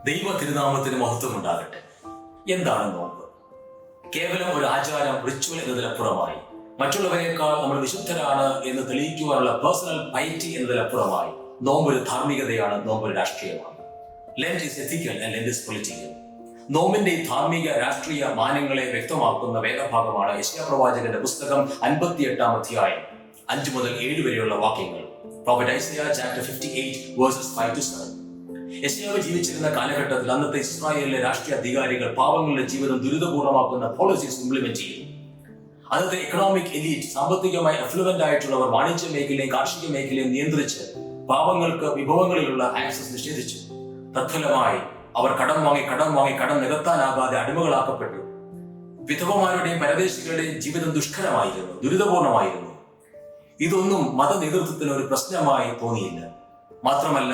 ദൈവ തിരുനാമത്തിന് മഹത്വം ഉണ്ടാകട്ടെ. എന്താണ് നോമ്പ്? കേവലം ഒരു ആചാരം, റിച്വൽ എന്നതിലപ്പുറമായി, മറ്റുള്ളവരെക്കാൾ നമ്മൾ വിശുദ്ധരാണ് എന്ന് തെളിയിക്കുവാനുള്ള പേഴ്സണൽ പൈറ്റി എന്നതിലപ്പുറമായി നോമ്പ് ഒരു ധാർമ്മികതയാണ്, നോമ്പ് ഒരു രാഷ്ട്രീയമാണ്. Lent is ethical and lent is political. നോമ്പിന്റെ ധാർമ്മിക രാഷ്ട്രീയ മാനങ്ങളെ വ്യക്തമാക്കുന്ന വേദഭാഗമാണ് യെശയ്യാ പ്രവാചകന്റെ പുസ്തകം 58-ാം അധ്യായം 5 മുതൽ 7 വരെയുള്ള വാക്യങ്ങൾ. Prophet Isaiah chapter 58 verses 5 to 7. യെശയ്യാവ് ജീവിച്ചിരുന്ന കാലഘട്ടത്തിൽ അന്നത്തെ ഇസ്രായേലിലെ രാഷ്ട്രീയ അധികാരികൾ പാവങ്ങളുടെ ജീവിതം ദുരിതപൂർണ്ണമാക്കുന്ന പോളിസീസ് ഇംപ്ലിമെന്റ് ചെയ്തു. അന്നത്തെ എക്കണോമിക് എലീറ്റ്, സാമ്പത്തികമായി അഫ്ലുവന്റ് ആയിട്ടുള്ളവർ വാണിജ്യ മേഖലയും കാർഷിക മേഖലയും നിയന്ത്രിച്ച് പാവങ്ങൾക്ക് വിഭവങ്ങളിലുള്ള ആക്സസ് നിഷേധിച്ചു. തത്ഫലമായി അവർ കടം വാങ്ങി നികത്താനാകാതെ അടിമകളാക്കപ്പെട്ടു. വിധവമാരുടെയും പരദേശികളുടെയും ജീവിതം ദുഷ്കരമായിരുന്നു, ദുരിതപൂർണമായിരുന്നു. ഇതൊന്നും മത നേതൃത്വത്തിന് ഒരു പ്രശ്നമായി തോന്നിയില്ല. മാത്രമല്ല,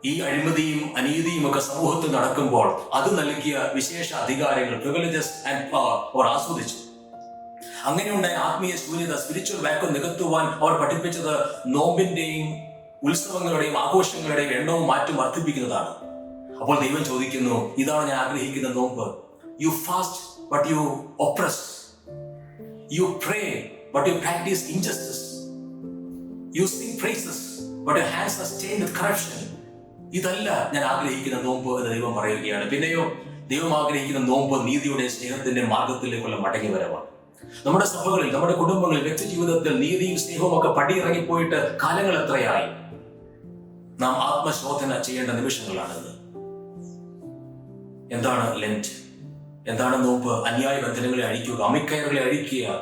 ഈ അഴിമതിയും അനീതിയും ഒക്കെ സമൂഹത്തിൽ നടക്കുമ്പോൾ അത് നൽകിയ വിശേഷ അധികാരങ്ങൾ, പ്രിവിലേജസ് ആൻഡ് പവർ അവർ ആസ്വദിച്ചു. അങ്ങനെയുണ്ടായ ആത്മീയ ശൂന്യത, സ്പിരിച്വൽ വാക്വം നികത്തുവാൻ അവർ പഠിപ്പിച്ചത് നോമ്പിന്റെയും ഉത്സവങ്ങളുടെയും ആഘോഷങ്ങളുടെയും എണ്ണവും മാറ്റും വർദ്ധിപ്പിക്കുന്നതാണ്. അപ്പോൾ ദൈവം ചോദിക്കുന്നു, ഇതാണ് ഞാൻ ആഗ്രഹിക്കുന്ന നോമ്പ്. You fast but you oppress, you pray but you practise injustice, you sing praises but your hands are stained with corruption. ഇതല്ല ഞാൻ ആഗ്രഹിക്കുന്ന നോമ്പ് എന്ന് ദൈവം പറയുകയാണ്. പിന്നെയോ ദൈവം ആഗ്രഹിക്കുന്ന നോമ്പ് നീതിയുടെ, സ്നേഹത്തിന്റെ മാർഗത്തിലേക്കുള്ള മടങ്ങി വരവാണ്. നമ്മുടെ സഭകളിൽ, നമ്മുടെ കുടുംബങ്ങളിൽ, വ്യക്തി ജീവിതത്തിൽ നീതിയും സ്നേഹവും ഒക്കെ പടിയിറങ്ങിപ്പോയിട്ട് കാലങ്ങൾ എത്രയായി? നാം ആത്മശോധന ചെയ്യേണ്ട നിമിഷങ്ങളാണിത്. എന്താണ് ലെന്റ്? എന്താണ് നോമ്പ്? അന്യായ ബന്ധനങ്ങളെ അഴിക്കുക, അമിക്കയറുകളെ അഴിക്കുക,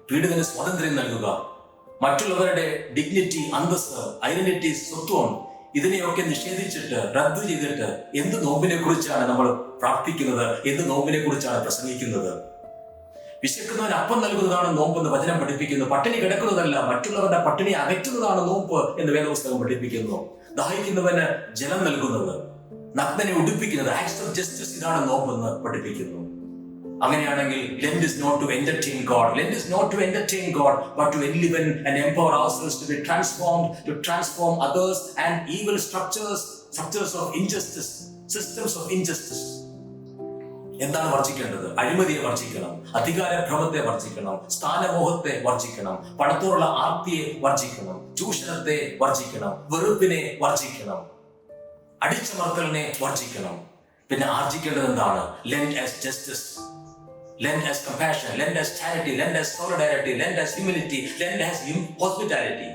പീഡിതന് സ്വാതന്ത്ര്യം നൽകുക, മറ്റുള്ളവരുടെ ഡിഗ്നിറ്റി, അന്തസ്സ്, ഐഡന്റിറ്റി, സ്വത്വം, ഇതിനെയൊക്കെ നിഷേധിച്ചിട്ട്, റദ്ദു ചെയ്തിട്ട് എന്ത് നോമ്പിനെ കുറിച്ചാണ് നമ്മൾ പ്രാർത്ഥിക്കുന്നത്? എന്ത് നോമ്പിനെ കുറിച്ചാണ് പ്രസംഗിക്കുന്നത്? വിശക്കുന്നവന് അപ്പം നൽകുന്നതാണ് നോമ്പെന്ന് വചനം പഠിപ്പിക്കുന്നു. പട്ടിണി കിടക്കുന്നതല്ല, മറ്റുള്ളവരുടെ പട്ടിണി അകറ്റുന്നതാണ് നോമ്പ് എന്ന് വേദപുസ്തകം പഠിപ്പിക്കുന്നു. ദാഹിക്കുന്നവന് ജലം നൽകുന്നത്, നഗ്നനെ ഉടുപ്പിക്കുന്നത്, ആക്ട്സ് ഓഫ് ജസ്റ്റിസ്, ഇതാണ് നോമ്പെന്ന് പഠിപ്പിക്കുന്നു. അങ്ങനെയാണെങ്കിൽ Lent is not to entertain God. Lent is not to entertain God, but to enliven and empower ourselves to be transformed, to transform others and evil structures of injustice, systems of injustice. എന്താണ് വർജിക്കേണ്ടത്? അഴിമതിയെ വർജിക്കണം, അധികാരഭ്രമത്തെ വർജിക്കണം, സ്ഥാനമോഹത്തെ വർജിക്കണം, പണത്തോടുള്ള ആർത്തിയെ വർജിക്കണം, ചൂഷണത്തെ വർജിക്കണം, വെറുപ്പിനെ വർജിക്കണം, അടിച്ചമർത്തലിനെ വർജിക്കണം. പിന്നെ ആർജിക്കേണ്ടത് എന്താണ്? Lent as justice, Lent as compassion, Lent as charity, Lent as solidarity, Lent as humility, Lent as hospitality,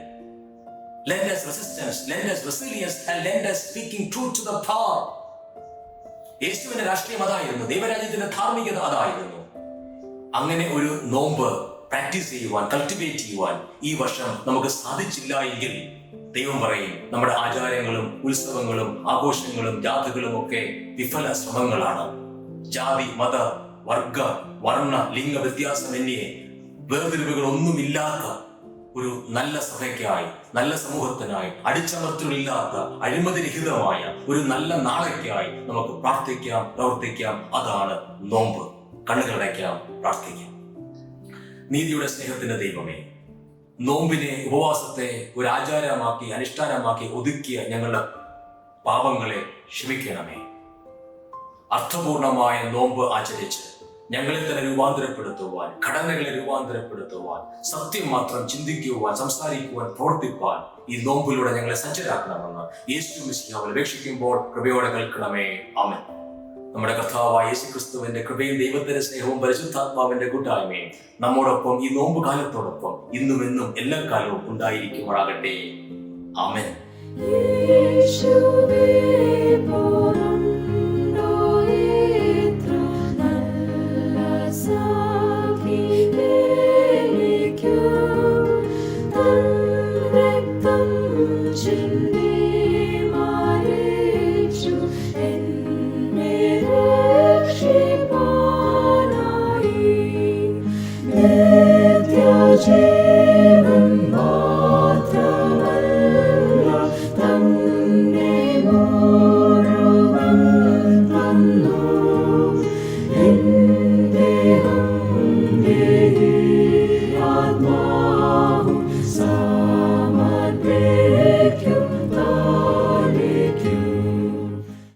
Lent as resistance, Lent as resilience, and Lent as speaking truth to the power. യേശുവിന്റെ രാഷ്ട്രീയം അതായിരുന്നു, ദൈവരാജ്യത്തിന്റെ ധാർമ്മികത അതായിരുന്നു. അങ്ങനെ ഒരു നോമ്പ് practice ചെയ്യുവാൻ, കൾട്ടിവേറ്റ് ചെയ്യുവാൻ ഈ വർഷം നമുക്ക് സാധിച്ചില്ല എങ്കിൽ ദൈവം പറയും, നമ്മുടെ ആചാരങ്ങളും ഉത്സവങ്ങളും ആഘോഷങ്ങളും ജാഥകളും ഒക്കെ വിഫല ശ്രമങ്ങളാണ്. ജാതി, മത, വർഗ, വർണ്ണ, ലിംഗ വ്യത്യാസമന്യേ വേർതിരിവുകളൊന്നുമില്ലാത്ത ഒരു നല്ല സഭയ്ക്കായി, നല്ല സമൂഹത്തിനായി, അടിച്ചമർത്തലില്ലാത്ത അഴിമതിരഹിതമായ ഒരു നല്ല നാളേക്കായി നമുക്ക് പ്രാർത്ഥിക്കാം, പ്രവർത്തിക്കാം. അതാണ് നോമ്പ്. കണ്ണുകളടയ്ക്കാം, പ്രാർത്ഥിക്കാം. നീതിയുടെ സ്നേഹത്തിന്റെ ദൈവമേ, നോമ്പിനെ, ഉപവാസത്തെ ഒരു ആചാരമാക്കി, അനുഷ്ഠാനമാക്കി ഒതുക്കിയ ഞങ്ങളുടെ പാപങ്ങളെ ക്ഷമിക്കണമേ. അർത്ഥപൂർണമായ നോമ്പ് ആചരിച്ച് ഞങ്ങളെ തന്നെ രൂപാന്തരപ്പെടുത്തുവാൻ, ഘടനകളെ രൂപാന്തരപ്പെടുത്തുവാൻ, സത്യം മാത്രം ചിന്തിക്കുവാൻ, സംസാരിക്കുവാൻ, പ്രവർത്തിപ്പാൻ ഈ നോമ്പിലൂടെ ഞങ്ങളെ സജ്ജരാക്കണമെന്ന് യേശു മിശിഹായിൽ അപേക്ഷിക്കുമ്പോൾ കൃപയോടെ കേൾക്കണമേ. ആമേൻ. നമ്മുടെ കർത്താവായ യേശു ക്രിസ്തുവിന്റെ കൃപയും ദൈവത്തിന്റെ സ്നേഹവും പരിശുദ്ധാത്മാവിന്റെ കൂട്ടായ്മയും നമ്മോടൊപ്പം ഈ നോമ്പ് കാലത്തോടൊപ്പം ഇന്നും എന്നും എല്ലാ കാലവും ഉണ്ടായിരിക്കുമാറാകട്ടെ. ആമേൻ. So